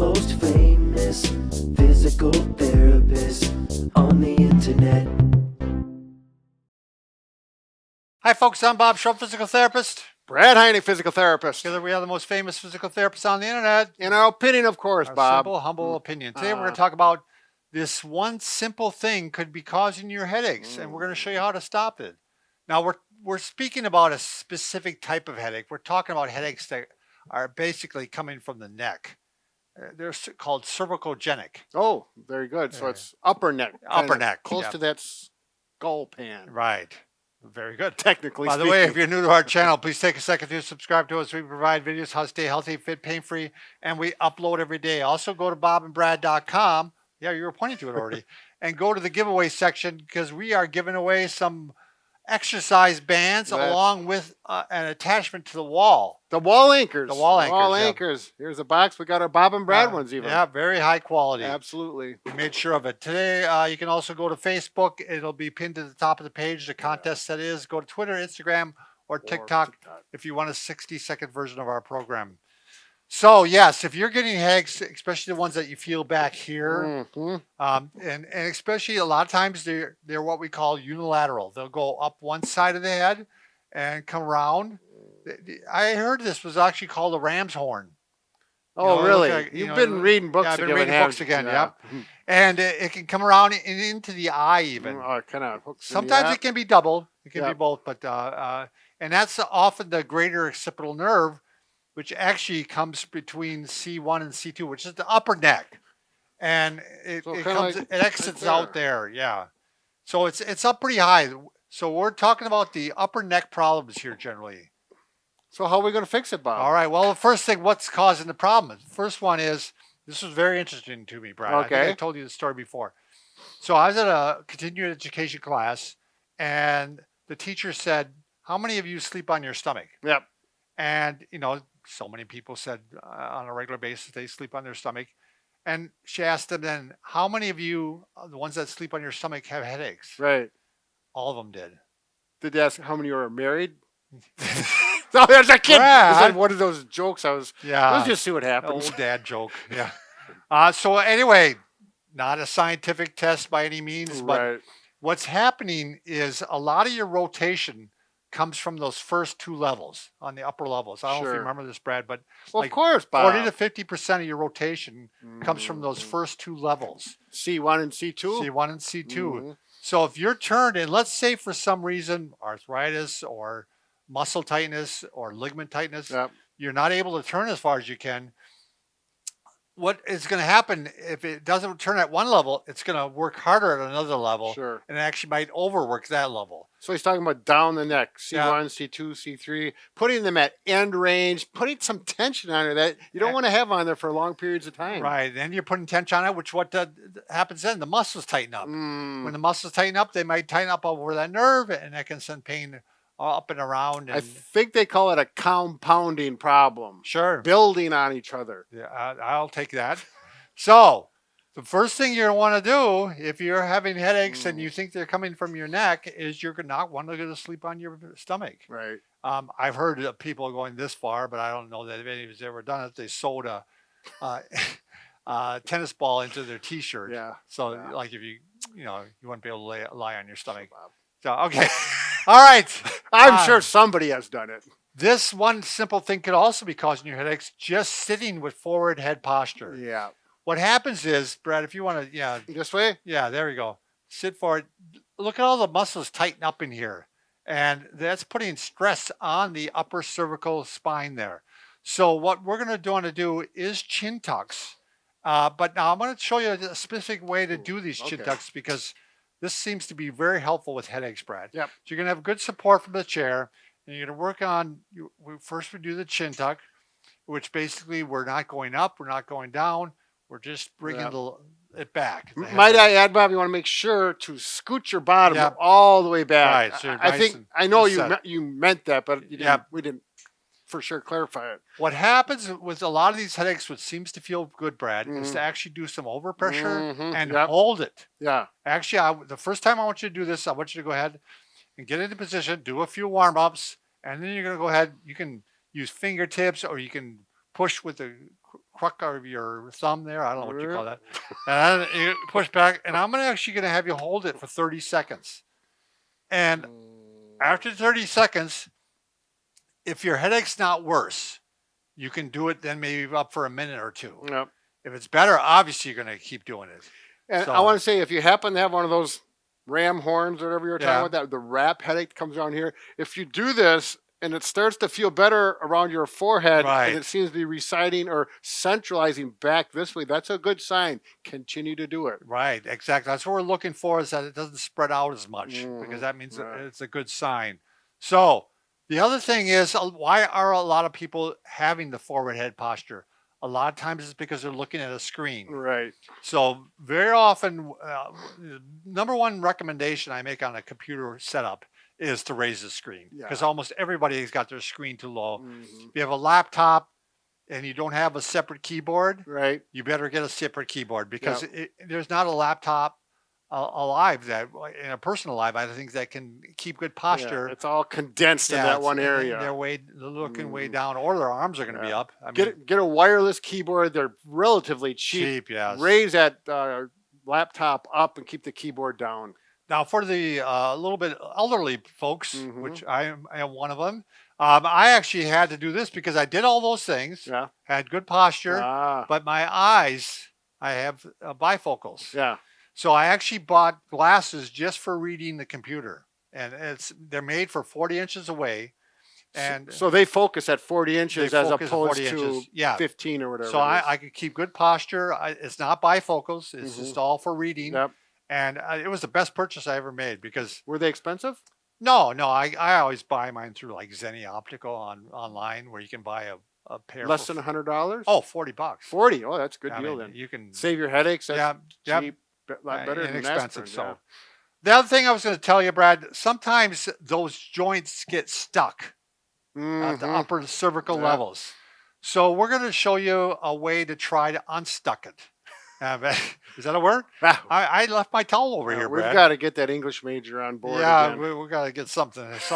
most famous physical therapist on the internet. Hi folks, I'm Bob Schrupp, physical therapist. Brad Heine, physical therapist. Together we are the most famous physical therapists on the internet. In our opinion, of course, Our Bob. simple, humble opinion. Today we're going to talk about this one simple thing could be causing your headaches, and we're going to show you how to stop it. Now we're speaking about a specific type of headache. We're talking about headaches that are basically coming from the neck. They're called cervicogenic. Oh, very good. So it's upper neck. Upper neck. Close to that skull pan. Right. Very good. Technically By the way, if you're new to our channel, please take a second to subscribe to us. We provide videos how to stay healthy, fit, pain-free, and we upload every day. Also, go to bobandbrad.com. Yeah, you were pointing to it already. And go to the giveaway section because we are giving away some exercise bands along with an attachment to the wall. The wall anchors. The wall anchors. Wall anchors. Here's a box. We got our Bob and Brad ones even. Yeah, very high quality. Absolutely. We made sure of it. Today, you can also go to Facebook. It'll be pinned to the top of the page, the contest that is. Go to Twitter, Instagram, or TikTok if you want a 60-second version of our program. So, yes, if you're getting headaches, especially the ones that you feel back here, and especially a lot of times they're what we call unilateral. They'll go up one side of the head and come around. I heard this was actually called a ram's horn. Oh, really? You've been reading books again. I've been reading books again, yep. And it can come around and into the eye even. Kind of hooks Sometimes it can be double. It can be both. But and that's often the greater occipital nerve, which actually comes between C1 and C2, which is the upper neck. And it exits out there, yeah. So it's up pretty high. So we're talking about the upper neck problems here generally. So how are we going to fix it, Bob? All right. Well, the first thing, what's causing the problem? The first one is, this was very interesting to me, Brian. Okay. I think I told you the story before. So I was at a continuing education class, and the teacher said, how many of you sleep on your stomach? Yep. And, so many people said on a regular basis they sleep on their stomach. And she asked them then, how many of you, the ones that sleep on your stomach, have headaches? Right. All of them did. Did they ask how many were married? No, there's a kid. Like one of those jokes. Let's just see what happens. Old dad joke. Yeah. So anyway, not a scientific test by any means, but what's happening is a lot of your rotation comes from those first two levels on the upper levels. I don't know if you remember this, Brad, but of course, Bob. 40 to 50% of your rotation comes from those first two levels. C1 and C2? C1 and C2. So if you're turned, and let's say for some reason, arthritis or muscle tightness or ligament tightness, you're not able to turn as far as you can. What is going to happen if it doesn't turn at one level, it's going to work harder at another level. Sure. And it actually might overwork that level. So he's talking about down the neck, C1, C2, C3, putting them at end range, putting some tension on that you don't want to have on there for long periods of time. Right. Then you're putting tension on it, which happens then? The muscles tighten up. When the muscles tighten up, they might tighten up over that nerve, and that can send pain up and around. And I think they call it a compounding problem. Sure. Building on each other. Yeah, I'll take that. So the first thing you're going to want to do if you're having headaches and you think they're coming from your neck is you're not want to go to sleep on your stomach. Right. I've heard of people going this far, but I don't know that any of us ever done it. They sewed a tennis ball into their T-shirt. Yeah. So like if you wouldn't be able to lie on your stomach. So, okay. All right. I'm sure somebody has done it. This one simple thing could also be causing your headaches, just sitting with forward head posture. Yeah. What happens is, Brad, if you want to, this way? Yeah, there we go. Sit forward. Look at all the muscles tighten up in here. And that's putting stress on the upper cervical spine there. So what we're going to want to do is chin tucks. But now I'm going to show you a specific way to do these chin tucks because this seems to be very helpful with headaches, Brad. Yep. So you're going to have good support from the chair. And you're going to work on, first we do the chin tuck, which basically we're not going up, we're not going down. We're just bringing it back. Might I add, Bob, you want to make sure to scoot your bottom all the way back. Right. So I know you meant that, but we didn't for sure clarify it. What happens with a lot of these headaches, which seems to feel good, Brad, is to actually do some overpressure and hold it. Yeah. Actually, the first time I want you to do this, I want you to go ahead and get into position, do a few warm-ups, and then you're going to go ahead. You can use fingertips or you can push with the crook of your thumb there. I don't know what you call that. And then you push back, and I'm actually going to have you hold it for 30 seconds. And after 30 seconds, if your headache's not worse, you can do it then maybe up for a minute or two. Yep. If it's better, obviously you're going to keep doing it. And So- I want to say, if you happen to have one of those ram horns or whatever you're Yeah. talking about, that the wrap headache comes around here, if you do this and it starts to feel better around your forehead Right. and it seems to be residing or centralizing back this way, that's a good sign. Continue to do it. Right, exactly. That's what we're looking for, is that it doesn't spread out as much, Mhm. because that means Right. it's a good sign. So the other thing is, why are a lot of people having the forward head posture? A lot of times it's because they're looking at a screen. Right. So very often, number one recommendation I make on a computer setup is to raise the screen, because Yeah. almost everybody's got their screen too low. Mhm. If you have a laptop and you don't have a separate keyboard, Right. you better get a separate keyboard, because there's not a laptop alive that in a person alive, I think, that can keep good posture. Yeah, it's all condensed in that one area. They're looking way down, or their arms are going to be Yeah. up. I mean, Get a wireless keyboard. They're relatively cheap. yes. Raise that laptop up and keep the keyboard down. Now, for the little bit elderly folks, Mhm. which I am one of them, I actually had to do this because I did all those things, Yeah. had good posture, Ah. but my eyes, I have bifocals. Yeah. So I actually bought glasses just for reading the computer, and they're made for 40 inches away, and So they focus at 40 inches they as focus at opposed 40 to inches. Yeah. 15 or whatever. So it is. I could keep good posture. It's not bifocals; it's Mhm. just all for reading. Yep. And it was the best purchase I ever made, because Were they expensive? no, I always buy mine through like Zenny Optical online, where you can buy a pair Less for than $100? oh, $40. 40. Oh, that's a good I deal mean, then. you can Save your headaches. That's yeah, cheap. A lot better than inexpensive. aspirin. So the other thing I was going to tell you, Brad, sometimes those joints get stuck at the Mhm. upper cervical Yeah. levels. So we're going to show you a way to try to unstuck it. Is that a word? Wow. I left my towel over here, We've Brad. got to get that English major on board Yeah, again. we got to get some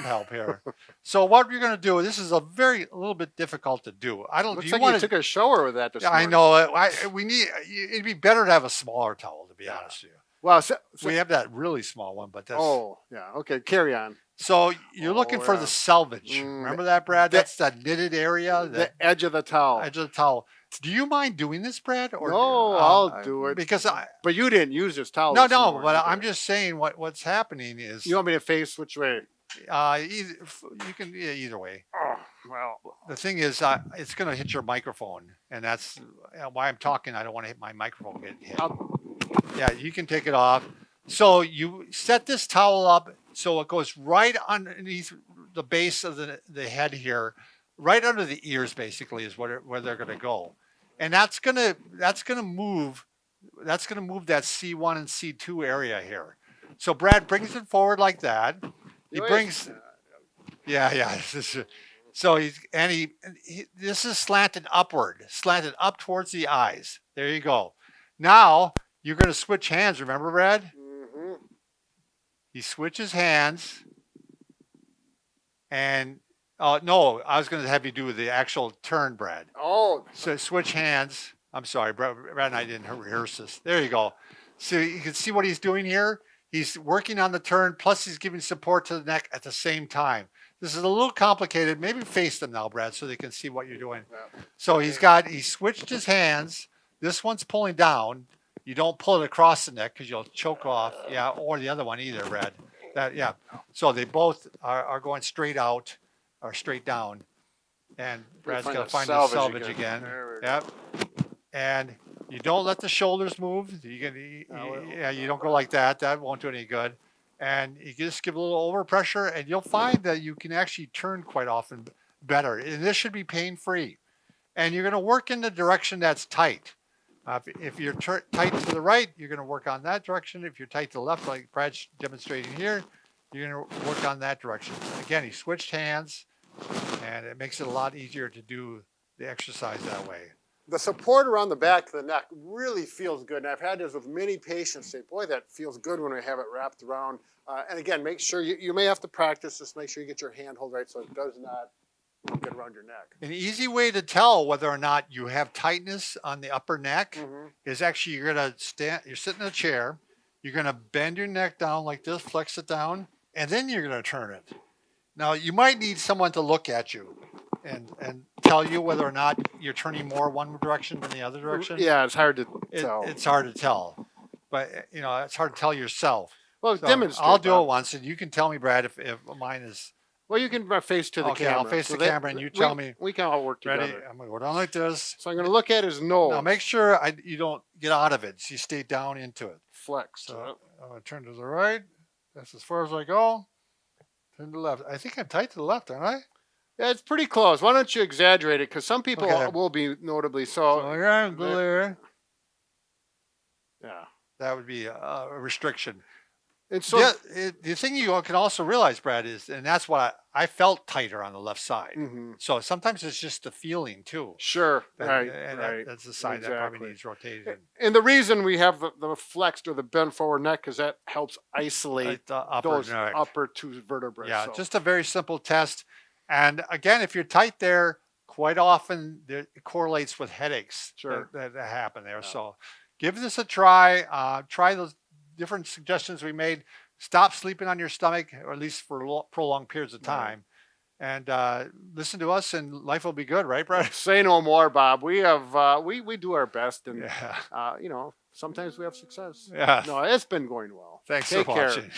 help here. So what you're going to do, this is a little bit difficult to do. I don't. Looks do you like want you took a shower with that this I morning. know. We need. It'd be better to have a smaller towel, to be Yeah. honest with you. Well, We have that really small one, but that's. oh, yeah. Okay, carry on. So you're looking for yeah. the selvage. Mm, Remember that, Brad? the- That's that knitted area, The edge of the towel. edge of the towel. Do you mind doing this, Brad? Or No, I'll do it. because But you didn't use this towel. no, this morning, but okay. I'm just saying what's happening is You want me to face which way? you can either way. Oh, well. The thing is, it's going to hit your microphone, and that's why I'm talking. I don't want to hit my microphone get hit. Yeah, you can take it off. So you set this towel up so it goes right underneath the base of the head here, right under the ears, basically, is where they're going to go, and that's going to move that C1 and C2 area here. So Brad brings it forward like that. He Wait. brings, yeah. So this is slanted upward, slanted up towards the eyes. There you go. Now you're going to switch hands. Remember, Brad? Mm-hmm. He switches hands, and no, I was going to have you do the actual turn, Brad. Oh, So switch hands. I'm sorry, Brad and I didn't rehearse this. There you go. So you can see what he's doing here. He's working on the turn, plus he's giving support to the neck at the same time. This is a little complicated. Maybe face them now, Brad, so they can see what you're doing. yeah. So he switched his hands. This one's pulling down. You don't pull it across the neck because you'll choke off. Yeah, or the other one either, Brad. Yeah. So they both are going straight out or straight down. And Brad's find going to that find the salvage selvage again. again. There we go. Yep. And you don't let the shoulders move. You don't go like that. That won't do any good. And you just give a little overpressure, and you'll find that you can actually turn quite often better. And this should be pain-free. And you're going to work in the direction that's tight. If you're tight to the right, you're going to work on that direction. If you're tight to the left, like Brad's demonstrating here, you're going to work on that direction. Again, he switched hands, and it makes it a lot easier to do the exercise that way. The support around the back of the neck really feels good. And I've had this with many patients say, boy, that feels good when we have it wrapped around. And again, make sure you may have to practice. Just make sure you get your hand hold right so it does not get around your neck. An easy way to tell whether or not you have tightness on the upper neck is actually you're gonna stand. You're sitting in a chair. You're gonna bend your neck down like this, flex it down, and then you're gonna turn it. Now you might need someone to look at you and tell you whether or not you're turning more one direction than the other direction. Yeah, it's hard to tell. It's hard to tell, but it's hard to tell yourself. Well, So demonstrate. I'll do Bob. it once, and you can tell me, Brad, if mine is Well, you can face to the okay. camera. I'll face the camera, and you tell me. We can all work together. Ready? I'm gonna go down like this. So I'm going to look at his nose. Now make sure you don't get out of it. So you stay down into it. Flex. So I'm gonna turn to the right. That's as far as I go. Turn to the left. I think I'm tight to the left, aren't I? Yeah, it's pretty close. Why don't you exaggerate it? Because some people Okay. will be notably So so. here I'm there. Yeah. That would be a restriction. And so, The thing you can also realize, Brad, is, and that's why I felt tighter on the left side. Mhm. So sometimes it's just the feeling too. Sure. And Right. that's a sign that probably Exactly. needs rotation. And the reason we have the flexed or the bent forward neck because that helps isolate Like the upper those neck. upper two vertebrae. Yeah, so. just a very simple test. And again, if you're tight there, quite often it correlates with headaches Sure. that happen there. Yeah. So give this a try. Try those different suggestions we made. Stop sleeping on your stomach, or at least for prolonged periods of time. And listen to us, and life will be good, right, Brad? Say no more, Bob. We have we do our best, and Yeah. sometimes we have success. Yeah. No, it's been going well. Thanks Take for care. watching.